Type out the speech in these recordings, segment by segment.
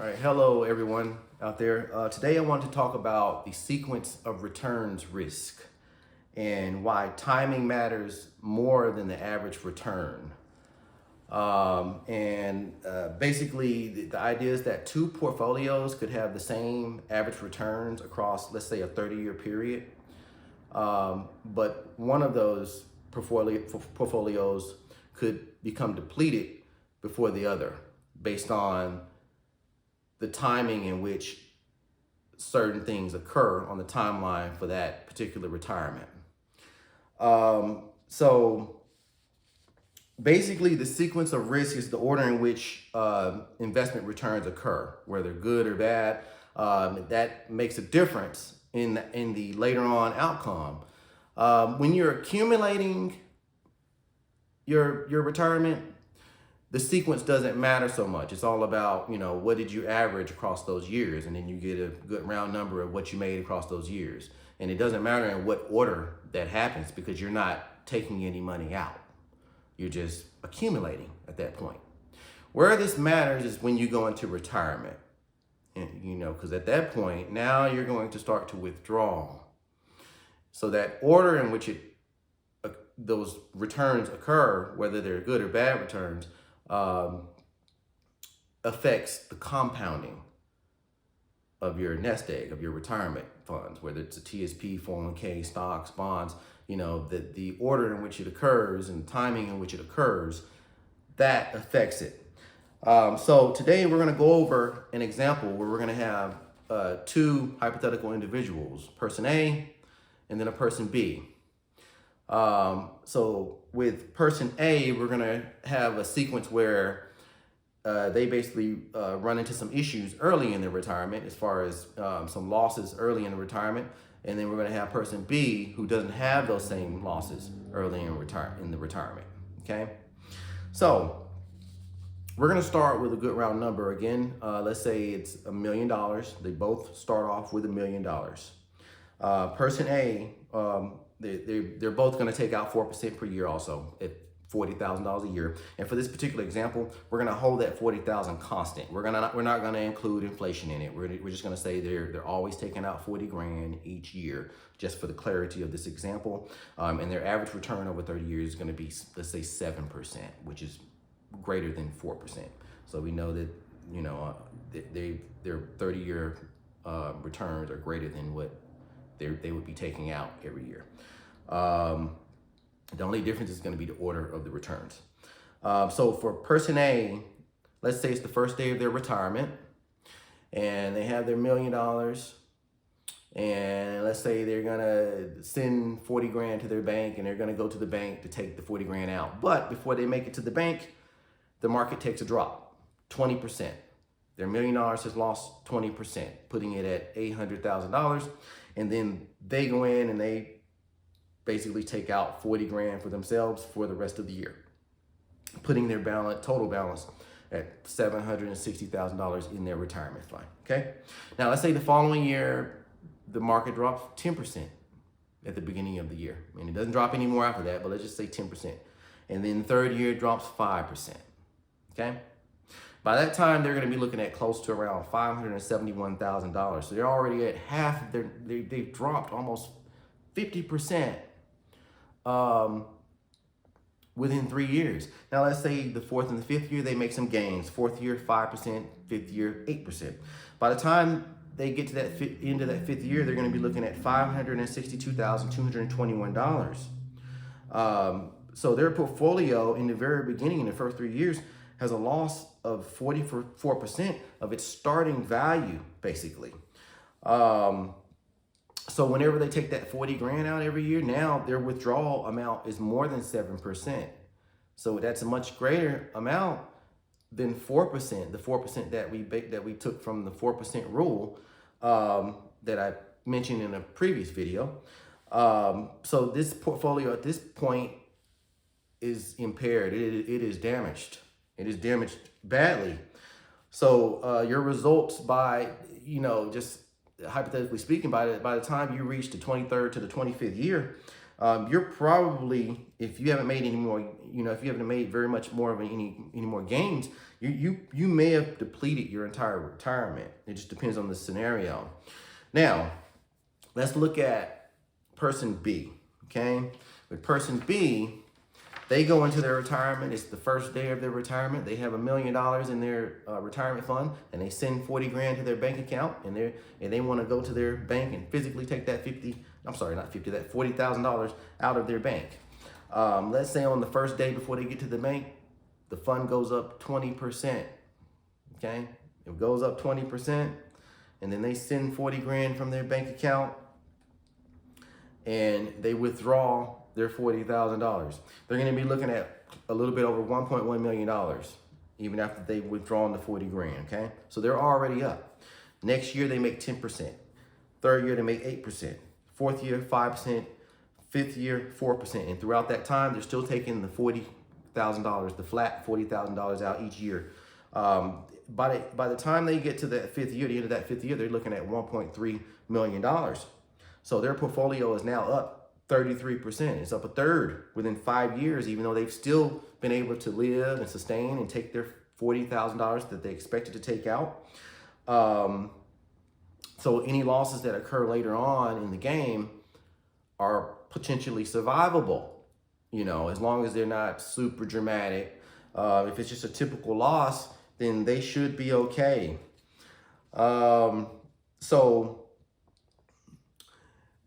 All right, hello everyone out there. Today I want to talk about the sequence of returns risk and why timing matters more than the average return. Basically, the idea is that two portfolios could have the same average returns across, let's say, a 30-year period. But one of those portfolios could become depleted before the other based on the timing in which certain things occur on the timeline for that particular retirement. So basically, the sequence of risk is the order in which investment returns occur, whether good or bad. That makes a difference in the later on outcome. When you're accumulating your retirement, the sequence doesn't matter so much. It's all about, what did you average across those years? And then you get a good round number of what you made across those years. And it doesn't matter in what order that happens because you're not taking any money out. You're just accumulating at that point. Where this matters is when you go into retirement. And, because at that point, now you're going to start to withdraw. So that order in which those returns occur, whether they're good or bad returns, affects the compounding of your nest egg, of your retirement funds, whether it's a TSP, 401k, stocks, bonds, the order in which it occurs and timing in which it occurs, that affects it. So today we're going to go over an example where we're going to have two hypothetical individuals, person A and then a person B. So with person A, we're going to have a sequence where they basically run into some issues early in their retirement as far as some losses early in the retirement. And then we're going to have person B who doesn't have those same losses early in the retirement. Okay. So we're going to start with a good round number again. Let's say it's $1 million. They both start off with $1 million. Person A, they're both going to take out 4% per year also at $40,000 a year. And for this particular example, we're going to hold that 40,000 constant. We're not going to include inflation in it. We're just going to say they're always taking out 40 grand each year, just for the clarity of this example. And their average return over 30 years is going to be, let's say, 7%, which is greater than 4%. So we know that, their 30-year returns are greater than what they would be taking out every year. The only difference is going to be the order of the returns. So for person A, let's say it's the first day of their retirement and they have their $1 million, and let's say they're going to send 40 grand to their bank and they're going to go to the bank to take the 40 grand out. But before they make it to the bank, the market takes a drop, 20%. Their $1 million has lost 20%, putting it at $800,000. And then they go in and they basically take out 40 grand for themselves for the rest of the year, putting their total balance at $760,000 in their retirement fund. Okay. Now let's say the following year, the market drops 10% at the beginning of the year. And it doesn't drop anymore after that, but let's just say 10%. And then the third year it drops 5%. Okay. By that time, they're going to be looking at close to around $571,000. So they're already at half. They've dropped almost 50% within 3 years. Now, let's say the fourth and the fifth year, they make some gains. Fourth year, 5%. Fifth year, 8%. By the time they get to that end of that fifth year, they're going to be looking at $562,221. So their portfolio in the very beginning, in the first 3 years, has a loss of 44% of its starting value, basically. So whenever they take that 40 grand out every year, now their withdrawal amount is more than 7%. So that's a much greater amount than 4%, the 4% that we took from the 4% rule that I mentioned in a previous video. So this portfolio at this point is impaired. It is damaged. It is damaged badly. So your results by, just hypothetically speaking, by the time you reach the 23rd to the 25th year, you're probably, if you haven't made any more, if you haven't made very much more of any more gains, you may have depleted your entire retirement. It just depends on the scenario. Now, let's look at person B, okay? With person B, they go into their retirement. It's the first day of their retirement. They have $1 million in their retirement fund, and they send 40 grand to their bank account, and they want to go to their bank and physically take that that $40,000 out of their bank. Let's say on the first day before they get to the bank, the fund goes up 20%. Okay, it goes up 20%, and then they send 40 grand from their bank account, and they withdraw their $40,000. They're going to be looking at a little bit over $1.1 million, even after they've withdrawn the 40 grand, okay? So they're already up. Next year, they make 10%. Third year, they make 8%. Fourth year, 5%. Fifth year, 4%. And throughout that time, they're still taking the $40,000, the flat $40,000 out each year. By the time they get to that fifth year, the end of that fifth year, they're looking at $1.3 million. So their portfolio is now up 33%. It's up a third within 5 years, even though they've still been able to live and sustain and take their $40,000 that they expected to take out. So any losses that occur later on in the game are potentially survivable, as long as they're not super dramatic. If it's just a typical loss, then they should be okay. So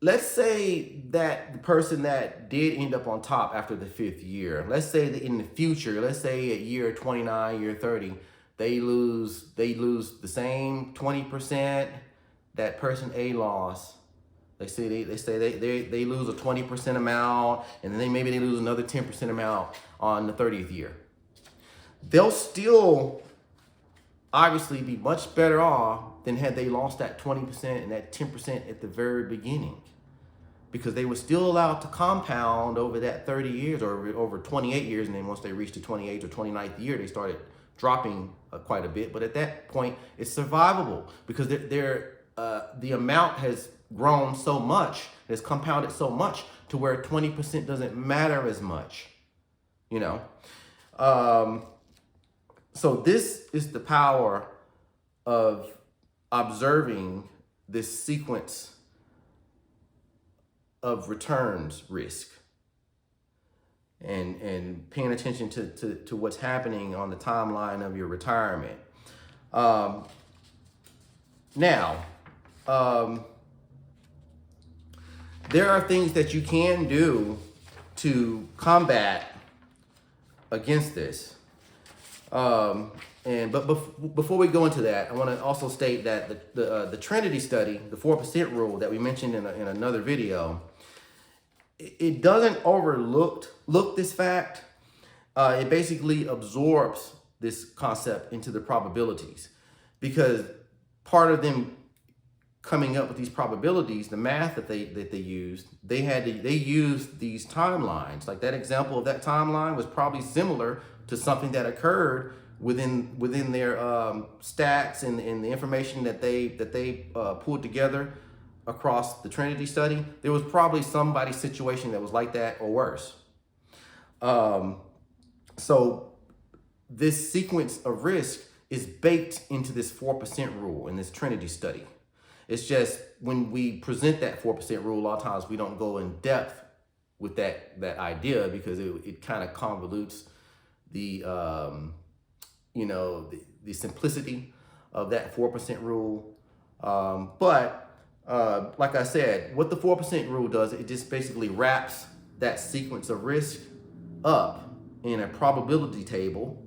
let's say that the person that did end up on top after the fifth year, let's say that in the future, let's say at year 29, year 30, they lose the same 20% that person A lost. They say they lose a 20% amount, and then maybe they lose another 10% amount on the 30th year. They'll still obviously be much better off than had they lost that 20% and that 10% at the very beginning, because they were still allowed to compound over that 30 years or over 28 years. And then once they reached the 28th or 29th year, they started dropping quite a bit. But at that point, it's survivable because the amount has grown so much, it's compounded so much to where 20% doesn't matter as much, So this is the power of observing this sequence of returns risk and paying attention to what's happening on the timeline of your retirement. There are things that you can do to combat against this. But before we go into that, I want to also state that the Trinity study, the 4% rule that we mentioned in another video, it doesn't look this fact. It basically absorbs this concept into the probabilities, because part of them coming up with these probabilities, the math that they used, they used these timelines. Like that example of that timeline was probably similar to something that occurred within their stats and the information that they pulled together across the Trinity study. There was probably somebody's situation that was like that or worse. So this sequence of risk is baked into this 4% rule in this Trinity study. It's just when we present that 4% rule, a lot of times we don't go in depth with that idea, because it kind of convolutes the simplicity of that 4% rule. But like I said, what the 4% rule does, it just basically wraps that sequence of risk up in a probability table,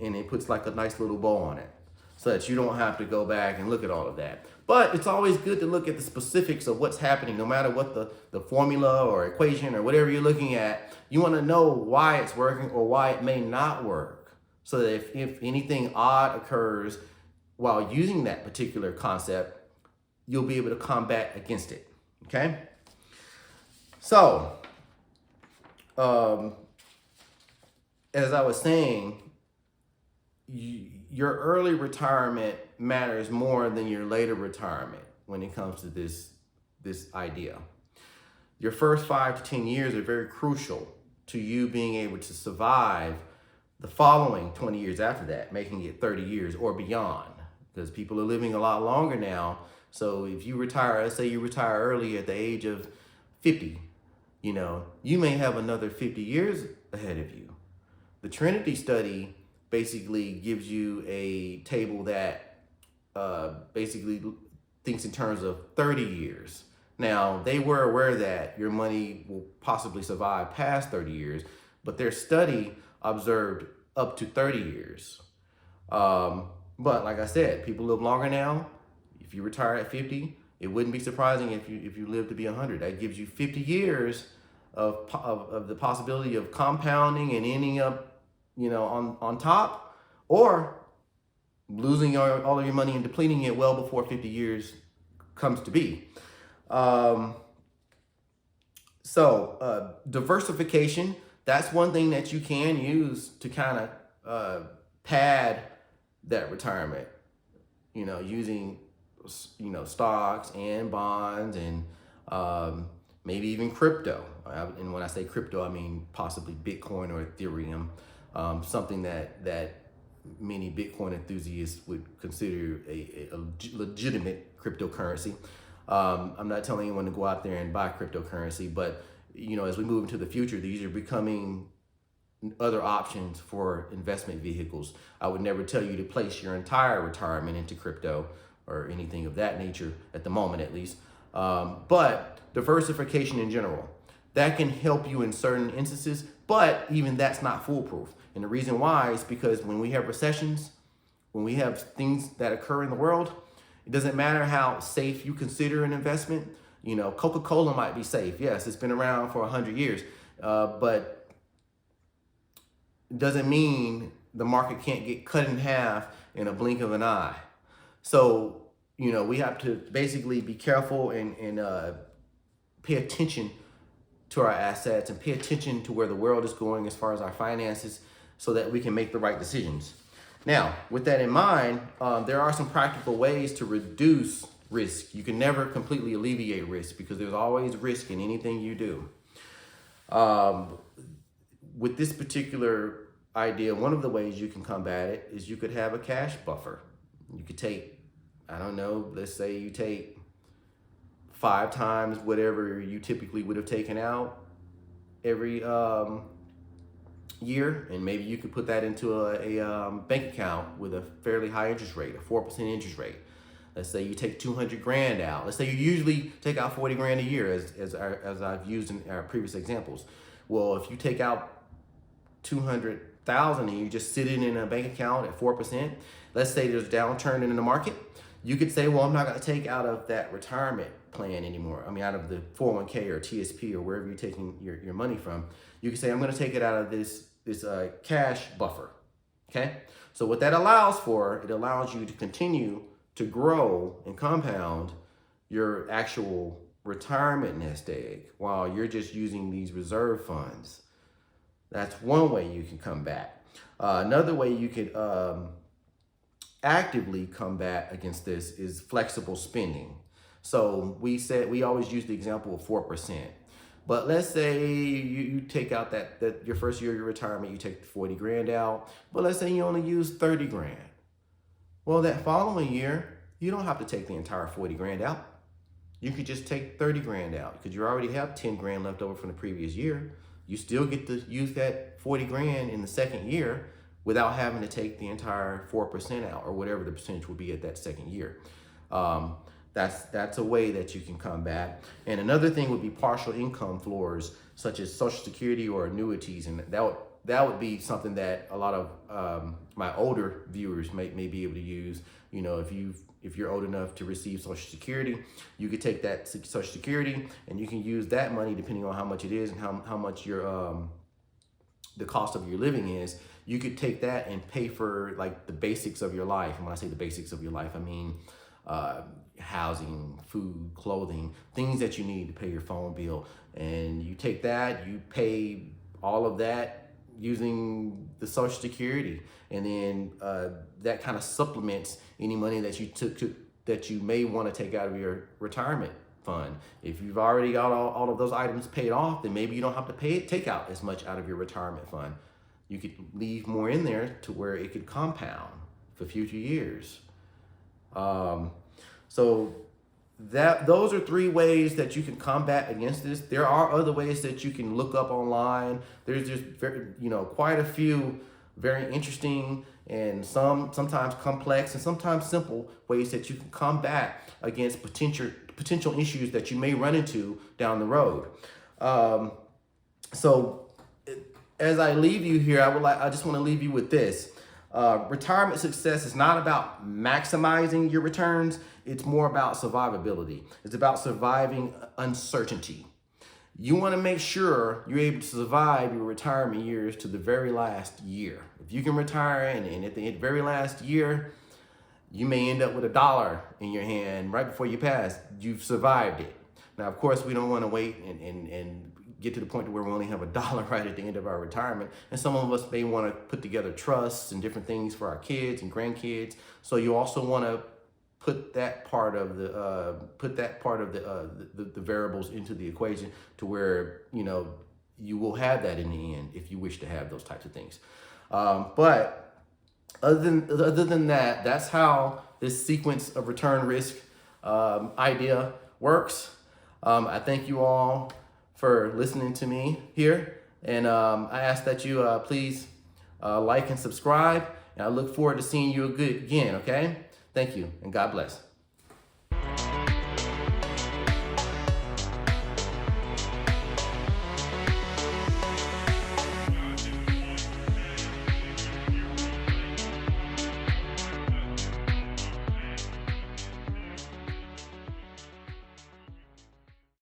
and it puts like a nice little bow on it, so that you don't have to go back and look at all of that. But it's always good to look at the specifics of what's happening, no matter what the formula or equation or whatever you're looking at. You want to know why it's working or why it may not work, so that if anything odd occurs while using that particular concept, you'll be able to combat against it, okay? So, as I was saying, your early retirement matters more than your later retirement when it comes to this idea. your first 5 to 10 years are very crucial to you being able to survive the following 20 years after that, making it 30 years or beyond, because people are living a lot longer now. So if you retire, let's say you retire early at the age of 50, you may have another 50 years ahead of you. The Trinity study basically gives you a table that basically thinks in terms of 30 years. Now, they were aware that your money will possibly survive past 30 years, but their study observed up to 30 years. But like I said, people live longer now. If you retire at 50, it wouldn't be surprising if you live to be 100. That gives you 50 years of the possibility of compounding and ending up, on top, or losing all of your money and depleting it well before 50 years comes to be. Diversification, that's one thing that you can use to kind of pad that retirement, using, stocks and bonds and maybe even crypto. And when I say crypto, I mean possibly Bitcoin or Ethereum, something that many Bitcoin enthusiasts would consider a legitimate cryptocurrency. I'm not telling anyone to go out there and buy cryptocurrency, but as we move into the future, these are becoming other options for investment vehicles. I would never tell you to place your entire retirement into crypto or anything of that nature at the moment, at least. But diversification in general, that can help you in certain instances, but even that's not foolproof. And the reason why is because when we have recessions, when we have things that occur in the world, it doesn't matter how safe you consider an investment. Coca-Cola might be safe. Yes, it's been around for 100 years, but it doesn't mean the market can't get cut in half in a blink of an eye. So, we have to basically be careful and pay attention to our assets and pay attention to where the world is going as far as our finances so that we can make the right decisions. Now, with that in mind, there are some practical ways to reduce risk. You can never completely alleviate risk because there's always risk in anything you do. With this particular idea, one of the ways you can combat it is you could have a cash buffer. You could take, let's say you take 5 times whatever you typically would have taken out every year, and maybe you could put that into a bank account with a fairly high interest rate, a 4% interest rate. Let's say you take 200 grand out. Let's say you usually take out 40 grand a year, as I've used in our previous examples. Well, if you take out 200,000 and you just sit it in a bank account at 4%, let's say there's a downturn in the market, you could say, well, I'm not going to take out of that retirement plan anymore. Out of the 401k or TSP or wherever you're taking your money from. You can say, I'm going to take it out of this cash buffer. Okay. So what that allows for, it allows you to continue to grow and compound your actual retirement nest egg while you're just using these reserve funds. That's one way you can combat. Another way you could actively combat against this is flexible spending. So we always use the example of 4%. But let's say you take out that your first year of your retirement, you take 40 grand out, but let's say you only use 30 grand. Well, that following year, you don't have to take the entire 40 grand out. You could just take 30 grand out because you already have 10 grand left over from the previous year. You still get to use that 40 grand in the second year without having to take the entire 4% out or whatever the percentage will be at that second year. That's a way that you can combat. And another thing would be partial income floors, such as Social Security or annuities, and that would be something that a lot of my older viewers may be able to use. If you're old enough to receive Social Security, you could take that Social Security and you can use that money depending on how much it is and how much your the cost of your living is. You could take that and pay for like the basics of your life. And when I say the basics of your life, I mean housing, food, clothing, things that you need to pay your phone bill. And you take that, you pay all of that using the Social Security. And then that kind of supplements any money that you took that you may want to take out of your retirement fund. If you've already got all of those items paid off, then maybe you don't have to take out as much out of your retirement fund. You could leave more in there to where it could compound for future years. So those are 3 ways that you can combat against this. There are other ways that you can look up online. There's just quite a few very interesting and sometimes complex and sometimes simple ways that you can combat against potential issues that you may run into down the road. So as I leave you here, I just want to leave you with this. Retirement success is not about maximizing your returns. It's more about survivability. It's about surviving uncertainty. You want to make sure you're able to survive your retirement years to the very last year. If you can retire and at the very last year, you may end up with $1 in your hand right before you pass. You've survived it. Now, of course, we don't want to wait and get to the point where we only have $1 right at the end of our retirement. And some of us may want to put together trusts and different things for our kids and grandkids. So you also want to put that part of the variables into the equation to where you will have that in the end if you wish to have those types of things. But other than that, that's how this sequence of return risk idea works. I thank you all for listening to me here, and I ask that you please like and subscribe, and I look forward to seeing you again. Okay, thank you, and God bless.